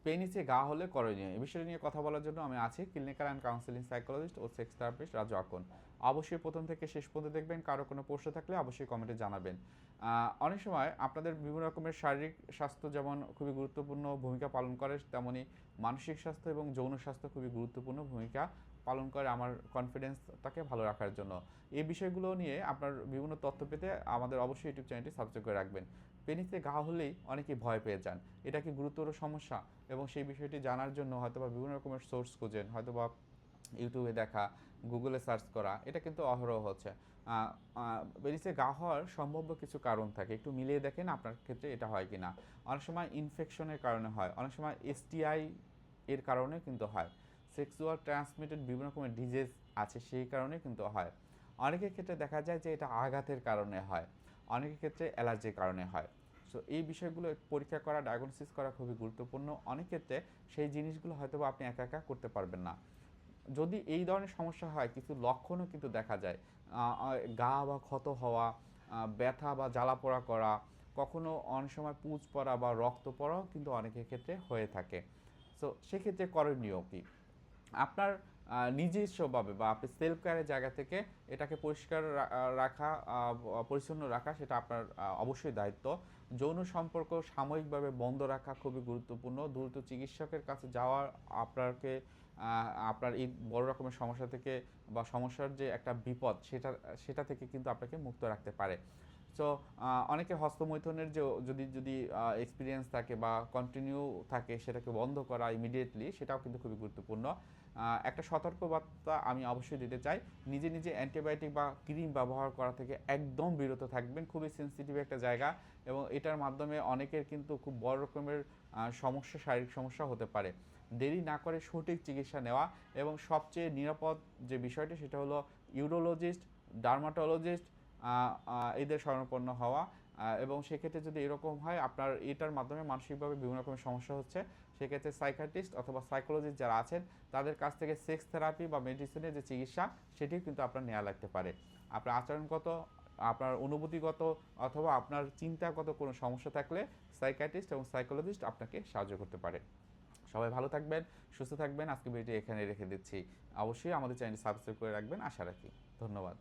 পেনিসে ঘা হলে করণীয় এই বিষয় নিয়ে কথা বলার জন্য আমি আছি ক্লিনিক্যাল অ্যান্ড কাউন্সেলিং সাইকোলজিস্ট ও সেক্স থেরাপিস্ট রাজু আকন। অবশ্যই প্রথম থেকে শেষ পর্যন্ত দেখবেন, কারো কোনো প্রশ্ন থাকলে অবশ্যই কমেন্টে জানাবেন। অনেক সময় আপনাদের বিভিন্ন রকমের শারীরিক স্বাস্থ্য যেমন খুবই গুরুত্বপূর্ণ ভূমিকা পালন করে, তেমনি মানসিক স্বাস্থ্য এবং যৌন স্বাস্থ্য খুবই গুরুত্বপূর্ণ ভূমিকা পালন করে আমার কনফিডেন্সটাকে ভালো রাখার জন্য। এই বিষয়গুলো নিয়ে আপনার বিভিন্ন তথ্য পেতে আমাদের অবশ্যই ইউটিউব চ্যানেলটি সাবস্ক্রাইব করে রাখবেন। পেনিসে ঘা হলেই অনেকেই ভয় পেয়ে যান, এটা কি গুরুতর সমস্যা? এবং সেই বিষয়টি জানার জন্য হয়তোবা বিভিন্ন রকমের সোর্স খুঁজেন, হয়তোবা ইউটিউবে দেখা, গুগলে সার্চ করা, এটা কিন্তু অহরহ হচ্ছে। পেনিসে ঘা হওয়ার সম্ভাব্য কিছু কারণ থাকে, একটু মিলিয়ে দেখেন আপনার ক্ষেত্রে এটা হয় কি না। অনেক সময় ইনফেকশনের কারণে হয়, অনেক সময় এসটিআই এর কারণে কিন্তু হয়, সেক্সুয়াল ট্রান্সমিটেড বিভিন্ন রকমের ডিজিজ আছে সেই কারণে কিন্তু হয়। অনেকের ক্ষেত্রে দেখা যায় যে এটা আঘাতের কারণে হয়, অনেকের ক্ষেত্রে অ্যালার্জির কারণে হয়। সো এই বিষয়গুলো পরীক্ষা করা, ডায়াগনোসিস করা খুবই গুরুত্বপূর্ণ। অনেক ক্ষেত্রে সেই জিনিসগুলো হয়তোবা আপনি একা একা করতে পারবেন না। যদি এই ধরনের সমস্যা হয়, কিছু লক্ষণও কিন্তু দেখা যায়, গা বা ক্ষত হওয়া, ব্যথা বা জ্বালা পোড়া করা, কখনো অনেক সময় পুঁজ পড়া বা রক্ত পড়াও কিন্তু অনেকের ক্ষেত্রে হয়ে থাকে। সো সেক্ষেত্রে করণীয় কী? আপনার নিজস্বভাবে বা আপনি সেলফ কেয়ারের জায়গা থেকে এটাকে পরিষ্কার রাখা, পরিচ্ছন্ন রাখা, সেটা আপনার অবশ্যই দায়িত্ব। যৌন সম্পর্ক সাময়িকভাবে বন্ধ রাখা খুবই গুরুত্বপূর্ণ। দ্রুত চিকিৎসকের কাছে যাওয়া আপনাকে আপনার এই বড় রকমের সমস্যা থেকে বা সমস্যার যে একটা বিপদ, সেটা থেকে কিন্তু আপনাকে মুক্ত রাখতে পারে। সো অনেকে হস্তমৈথুনের যে যদি যদি এক্সপিরিয়েন্স থাকে বা কন্টিনিউ থাকে, সেটাকে বন্ধ করা ইমিডিয়েটলি, সেটাও কিন্তু খুবই গুরুত্বপূর্ণ। একটা সতর্কবার্তা আমি অবশ্যই দিতে চাই, নিজে নিজে অ্যান্টিবায়োটিক বা ক্রিম ব্যবহার করা থেকে একদম বিরত থাকবেন। খুবই সেন্সিটিভ একটা জায়গা এবং এটার মাধ্যমে অনেকের কিন্তু খুব বড় রকমের সমস্যা, শারীরিক সমস্যা হতে পারে। দেরি না করে সঠিক চিকিৎসা নেওয়া এবং সবচেয়ে নিরাপদ যে বিষয়টি, সেটা হলো ইউরোলজিস্ট, ডার্মাটোলজিস্ট এদের শরণাপন্ন হওয়া। এবং সেক্ষেত্রে যদি এরকম হয় আপনার এটার মাধ্যমে মানসিকভাবে বিভিন্ন রকমের সমস্যা হচ্ছে, সেক্ষেত্রে সাইকিয়াট্রিস্ট অথবা সাইকোলজিস্ট যারা আছেন তাদের কাছ থেকে সেক্স থেরাপি বা মেডিসিনের যে চিকিৎসা, সেটিও কিন্তু আপনার নেওয়া লাগতে পারে। আপনার আচরণগত, আপনার অনুভূতিগত অথবা আপনার চিন্তাগত কোনো সমস্যা থাকলে সাইকিয়াট্রিস্ট এবং সাইকোলজিস্ট আপনাকে সাহায্য করতে পারে। সবাই ভালো থাকবেন, সুস্থ থাকবেন। আজকে ভিডিওটি এখানে রেখে দিচ্ছি। অবশ্যই আমাদের চ্যানেলটি সাবস্ক্রাইব করে রাখবেন আশা রাখি। ধন্যবাদ।